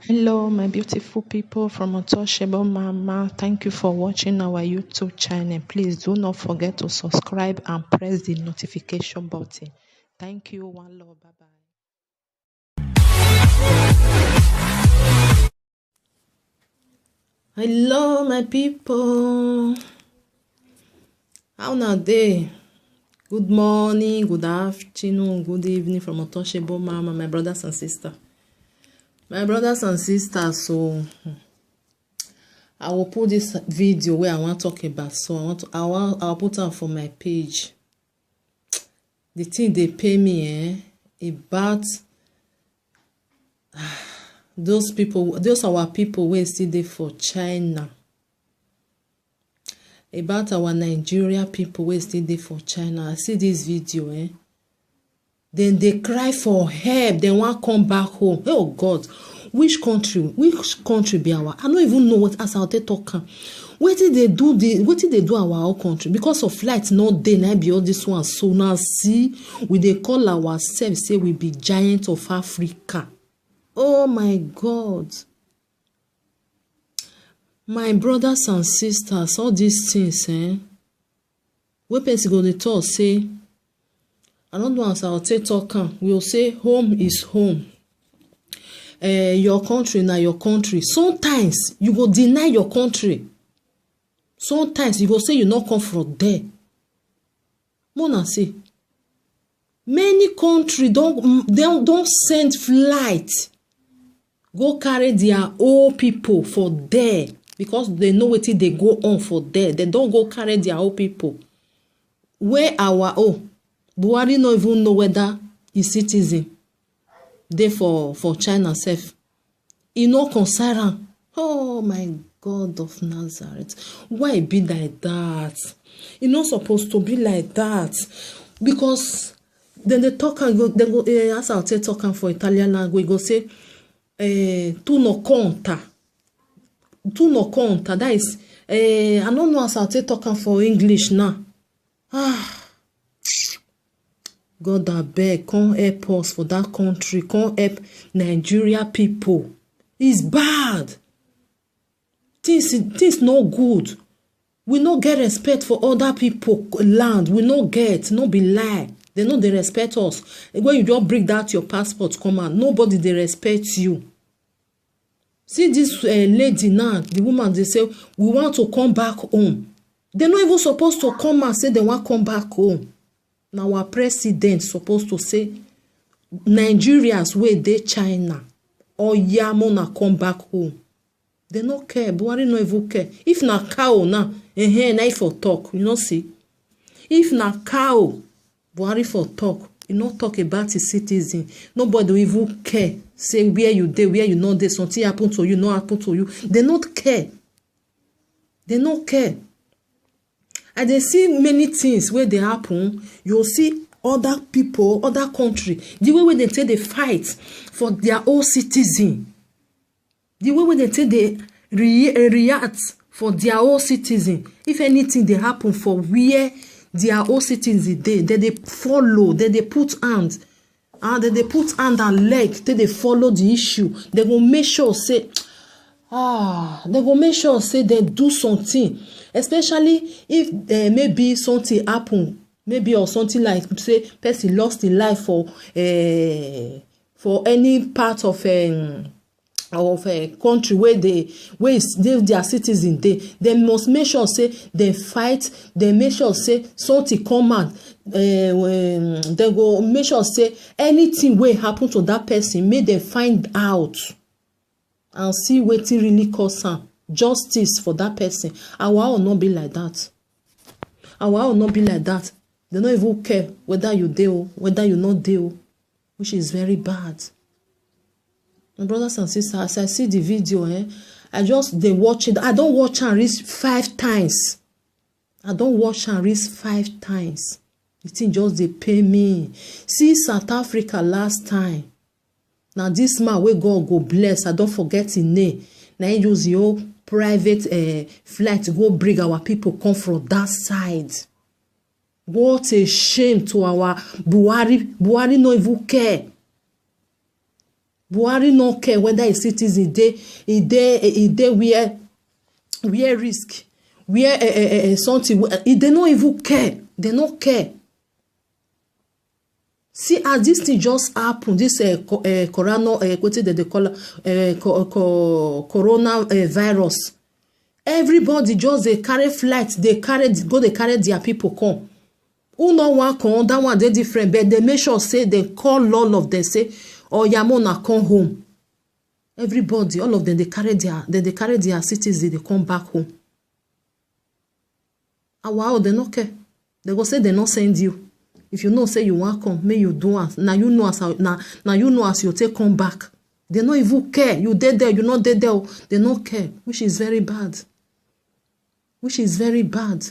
Hello, my beautiful people from Untouchable Mama. Thank you for watching our YouTube channel. Please do not forget to subscribe and press the notification button. Thank you. One love. Bye bye. Hello, my people. How na day? Good morning, good afternoon, good evening from Untouchable Mama, my brothers and sisters. My brothers and sisters, so I will put this video where I want to talk about. So I'll put it for my page. The thing they pay me about those people, those our people wey still dey for China. About our Nigeria people wey still dey for China. I see this video Then they cry for help. They want come back home. Oh God, which country be our? I don't even know what as I talk. Wetin they do our own country because of flight not dey na be all this one. So now see, we dey call ourselves say we be giant of Africa. Oh my God. My brothers and sisters, all these things wey person go dey talk say, I don't know as I'll talk we'll say home is home. Your country na your country. Sometimes you go deny your country. Sometimes you go say you not come from there. Mona say many country don't send flight go carry their own people for there because they know wetin they go on for there. They don't go carry their own people. Where our own Buhari no even know whether his citizen dey for China sef. E no concern am. Oh my God of Nazareth. Why e be like that? E no supposed to be like that. Because then they talk and go as I'll say talk for Italian language, go say tu no conta. Tu no conta. That is I don't know as I'll say talk for English now. God abeg, come help us for that country. Come help Nigeria people. It's bad. Things no good. We no get respect for other people land. We no get. No be lie. They know they respect us. When you just bring that your passport come out, nobody they respect you. See this lady now, the woman, they say, we want to come back home. They're not even supposed to come and say they want to come back home. Now our president supposed to say Nigerians where they China or Yamona come back home. They no care. Buhari no even care. If na cow now, na for talk. You know see. If na cow, Buhari for talk. You no talk about his citizen. Nobody will even care. Say where you dey, where you know there, something happen to you, no happen to you. They not care. They no care. And they see many things where they happen. You'll see other people, other country, the way they say they fight for their own citizen. The way they say they react for their own citizen. If anything they happen for where their own citizens they follow, they put hands, they put hand and leg, they follow the issue. They will make sure say, they go make sure say they do something, especially if maybe something happen, maybe or something like say person lost his life for any part of a country where their citizens they must make sure say they fight. They make sure say something come out. They go make sure say anything wey happen to that person, make them find out and see wetin really cause am. Justice for that person. Our own not be like that. Our own not be like that. They don't even care whether you deal, whether you not deal, which is very bad. My brothers and sisters, as I see the video, I just they watch it. I don't watch and read 5 times. I don't watch and read 5 times. The thing just they pay me. See South Africa last time. Now this man wey God go bless, I don't forget his name. Now he use your private flight to go bring our people come from that side. What a shame to our Buhari. Buhari no even care. Buhari no care whether a citizen e dey where risk, where something, they no even care. They no care. See, as this thing just happen, this corona, wetin they call corona virus. Everybody just they carry flight, they carry their people come. Who no one come, that one they different, but they make sure say they call all of them, say, oh Yamona come home. Everybody, all of them, they carry their citizens, they come back home. Ah wow, they no care. They go say they no send you. If you know say you want come, may you do as now you know as you take come back. They no even care. You dead there, you not dead there. They no care, which is very bad. Which is very bad.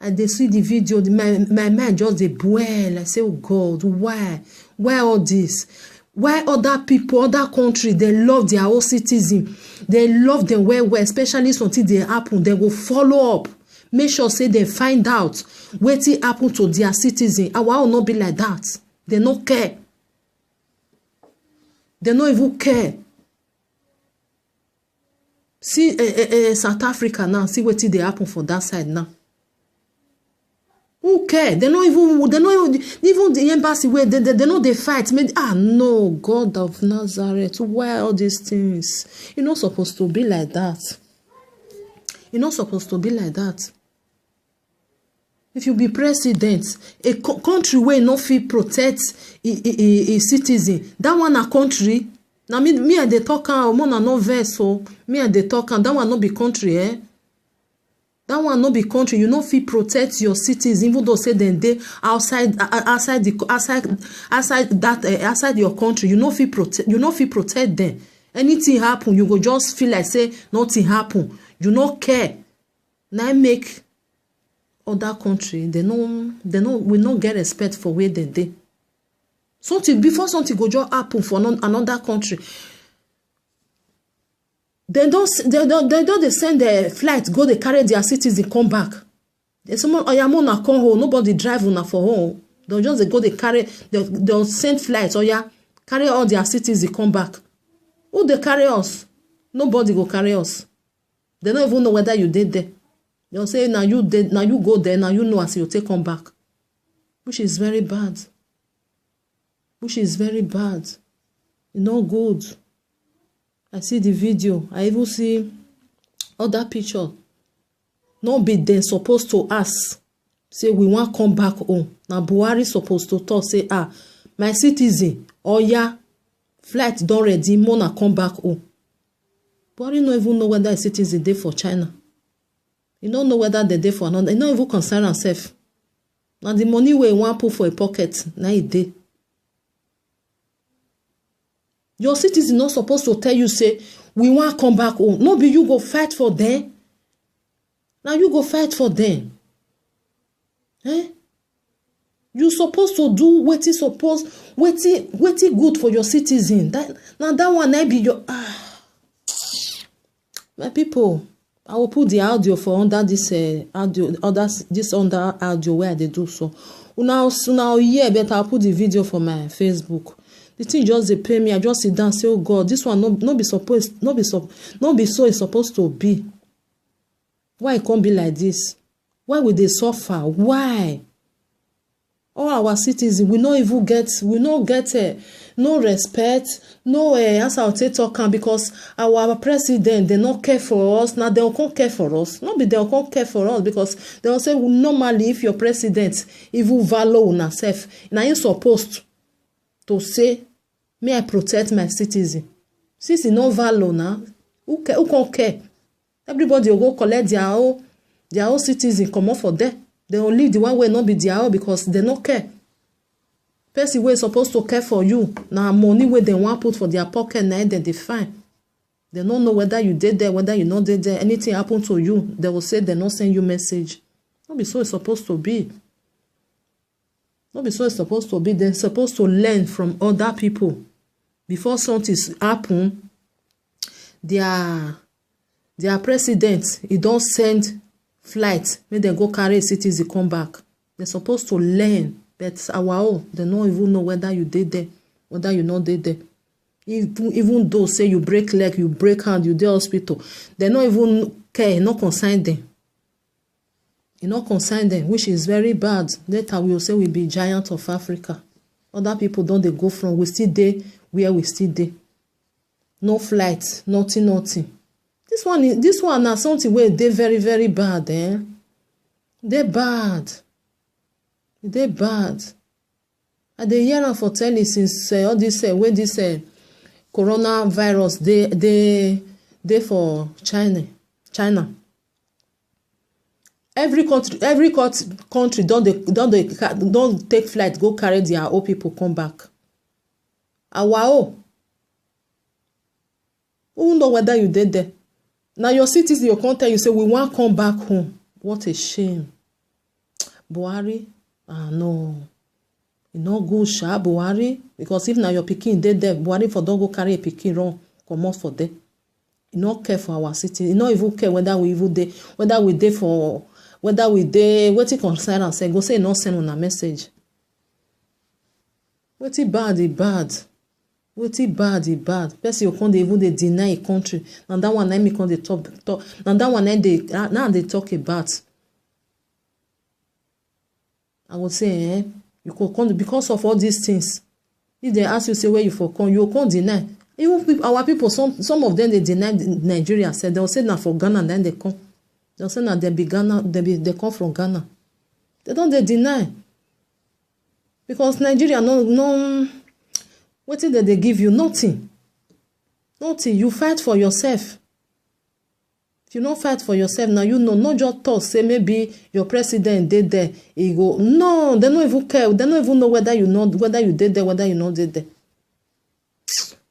And they see the video, my mind just they boil. I say, oh God, why? Why all this? Why other people, other countries, they love their own citizen. They love them well, especially something they happen. They will follow up. Make sure say they find out what happened to their citizen. Our will not be like that. They no care. They no even care. See South Africa now, see what they happen for that side now. Who care? They not even the embassy where they know they fight. No, God of Nazareth, why all these things? You're not supposed to be like that. You're not supposed to be like that. If you be president, a country where no fee protect a citizen, that one a country. Now me I dey talk am, Mona no vex so. Me I dey talk am, that one no be country, eh? That one no be country. You no fit protect your citizens, even though say them dey outside your country. You no fit protect them. Anything happen, you go just feel like say nothing happen. You no care. Now make other country, we no get respect for where they dey. Before something go just happen for another country, they don't send the flight go, they carry their citizens come back. Someone oyamona come home, nobody drive una for home. They'll send flights, carry all their citizens come back. Who they carry us? Nobody go carry us. They don't even know whether you did there. They'll say now you go there, now you know as you take come back. Which is very bad. Which is very bad. It's not good. I see the video. I even see other picture. No be then supposed to ask. Say we want come back home. Now Buhari supposed to talk. Say my citizen. Flight done ready. Mona come back home. Buhari no even know whether a citizen dey for China. You don't know whether they dey for another. You don't even concern yourself. Now the money where you want put for a pocket. Now it dey. Your citizen not supposed to tell you, say, we want to come back home. No be you go fight for them. Now you go fight for them. Eh? You supposed to do what is good for your citizen. That one I be your my people. I will put the audio for under this audio where they do so. Now yeah, but I'll put the video for my Facebook. The thing just they pay me. I just sit down and say, oh God, this one not be so it's supposed to be. Why it can't be like this? Why would they suffer? Why? All our citizens, we not get no respect, no as I'll say talking, because our president, they not care for us. Now they don't care for us. Not be they don't care for us, because they'll say, well, normally if your president even value on self, now you supposed to say, may I protect my citizen. Since it's no value now, who can't care? Everybody will go collect their own citizen, come off for them. They will leave the one way not be their own, because they don't care. Person way supposed to care for you. Now money where they want put for their pocket, now they define. They don't know whether you did there, whether you not did there. Anything happen to you, they will say they not send you message. Not be so it's supposed to be. Not be so it's supposed to be. They're supposed to learn from other people. Before something happen, their president, he don't send flight, make them go carry a citizen come back. They're supposed to learn. But our own, they don't even know whether you did there, whether you no dey there. Even though say you break leg, you break hand, you dey hospital, they no even care, no concern them. You no concern them, which is very bad. Later we will say we be giant of Africa. Other people don't they go from, we still dey where we still dey. No flight, nothing. This one na something where they very, very bad, eh? They bad. They bad. I dey hear am for telling since all this when this coronavirus they for China. Every country don't take flight go carry their own people come back. Our own. Who know whether you did there? Now your cities, your country, you say we want come back home. What a shame. Buhari, no. You no go sha Buhari, because if now your pikin dead there, Buhari for don't go carry a pikin run, come out for there. You no care for our city. You no even care whether we even dey, whether we dey, wetin concern am say, go say no send on a message. Wetin bad. Wetin bad. Person you can't even dey deny a country. Now that one me come dey talk. Now that one now they talk about. I would say, you could come because of all these things. If they ask you say where you for come, you can't deny. Even our people, some of them they deny Nigeria. Said they'll say now for Ghana, then they come. They'll say now they be Ghana, they come from Ghana. They don't they deny because Nigeria no. What did they give you? Nothing. You fight for yourself. If you don't fight for yourself, now you know, not just talk, say maybe your president did there, he go, no, they don't even care. They don't even know whether you did there, whether you not did there.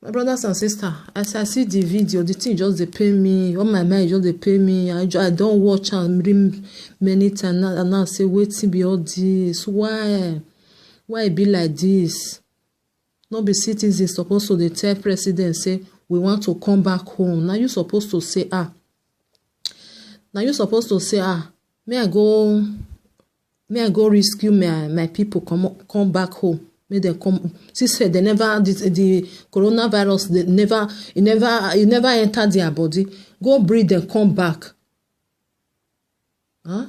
My brothers and sisters, as I see the video, the thing just they pay me, on my mind just they pay me. I don't watch and read many times, and now say, wait till be all this. Why it be like this? Not be citizens supposed to the tell president say we want to come back home. Now you supposed to say may I go rescue my people come back home. May they come. She said they never the coronavirus it never entered their body. Go breathe and come back. Huh?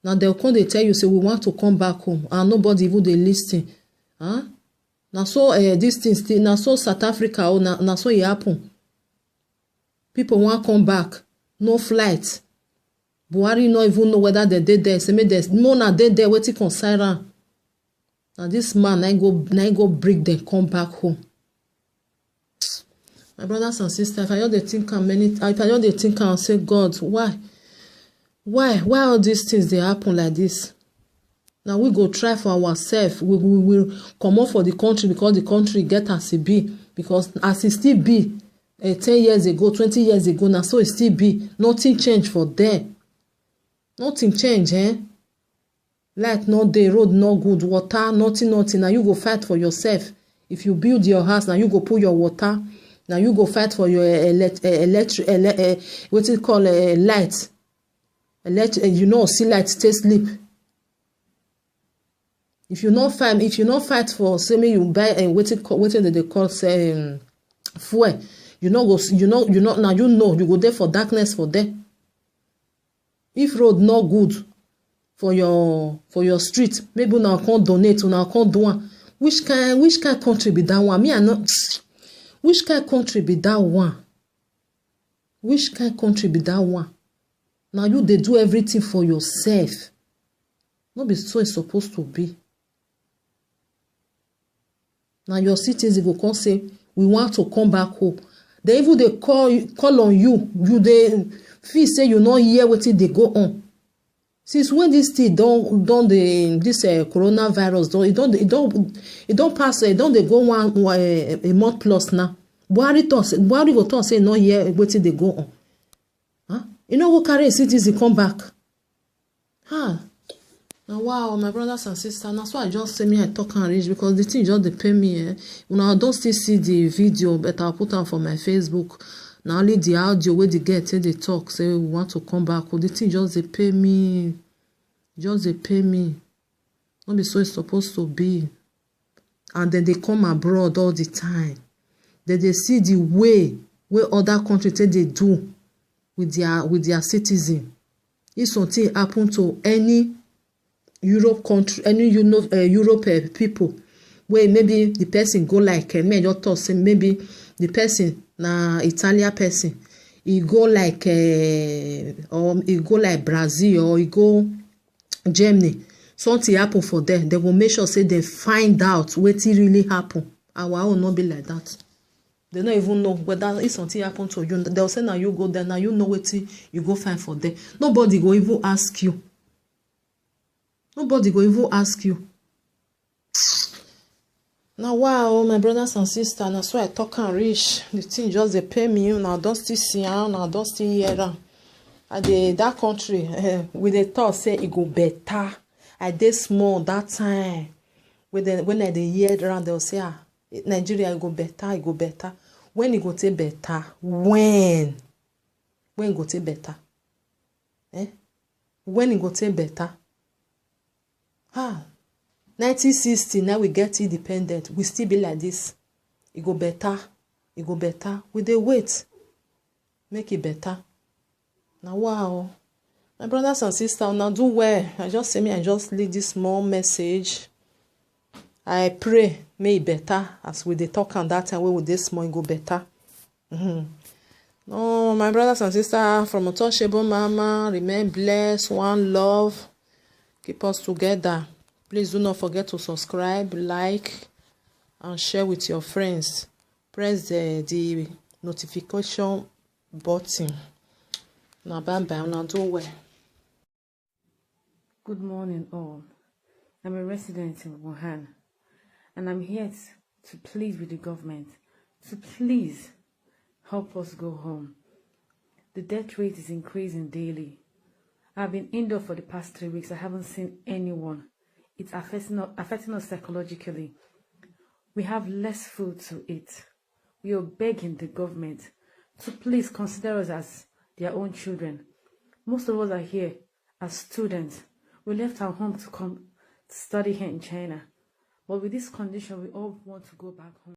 Now they'll come they tell you say we want to come back home and nobody even they listen. Huh? Now so these things still now so South Africa or now so it happen. People want come back, no flight. Buhari no even know whether they did there. Say me there's more na dead there waiting concern am. Now this man I go break them come back home. My brothers and sisters, if I just think and say God, why all these things they happen like this? Now we go try for ourselves. We will come out for the country because the country get as it be. Because as it still be 10 years ago, 20 years ago, now so it still be. Nothing change for them. Nothing change, eh? Light no day, road no good, water, nothing. Now you go fight for yourself. If you build your house, now you go put your water. Now you go fight for your what it call light. You know, see light, stay sleep. If you not fight for say me you buy and what they call say fuel, you know now you go there for darkness for there. If road not good for your street, maybe now can't donate, now can't do one. Which kind country be that one? Me I not. Which kind country be that one? Which kind country be that one? Now you they do everything for yourself. Not be so it's supposed to be. Now your citizens go come say we want to come back home. They even they call on you. You they feel say you not hear what they go on. Since when this thing this coronavirus it don't pass they go a month plus now. Buhari go talk say not hear what they go on. Huh? You know go carry a citizen come back. Huh? Now wow, my brothers and sisters, that's why I just say me I talk and reach because the thing just they pay me. When I don't still see the video, but I'll put on for my Facebook. Now only the audio where they get they talk say we want to come back. The thing just they pay me. Just they pay me. Not be so it's supposed to be. and then they come abroad all the time. Then they see the way other countries take they do with their citizens. If something happen to any Europe country, any Europe people, where maybe the person go like me just talk say maybe the person na Italian person, he go like or he go like Brazil or he go Germany, something happen for them, they will make sure say they find out wetin really happen. Our own not be like that. They don't even know whether if something happen to you. They'll say now you go there, now you know wetin you go find for them. Nobody go even ask you. Nobody go even ask you. Now wow, my brothers and sisters, that's why I talk and reach. The thing just they pay me. Now don't still see am, now don't still hear am. That country, with the thought say it go better. I dey small that time. When I dey hear around, they'll say Nigeria it go better, it go better. When it go take better? When it go take better? When it go take better? 1960, now we get independent. We still be like this. It go better. It go better. We dey wait. Make it better. Now wow. My brothers and sisters, now do well. I just leave this small message. I pray may it better as we dey talk on that time where with this small it go better. No, my brothers and sisters, from Untouchable Mama, remain blessed, one love. Keep us together. Please do not forget to subscribe, like, and share with your friends. Press the notification button. Now bye bye. Now do well. Good morning, all. I'm a resident in Wuhan, and I'm here to plead with the government to please help us go home. The death rate is increasing daily. I've been indoors for the past 3 weeks. I haven't seen anyone. It's affecting us psychologically. We have less food to eat. We are begging the government to please consider us as their own children. Most of us are here as students. We left our home to come to study here in China. But with this condition, we all want to go back home.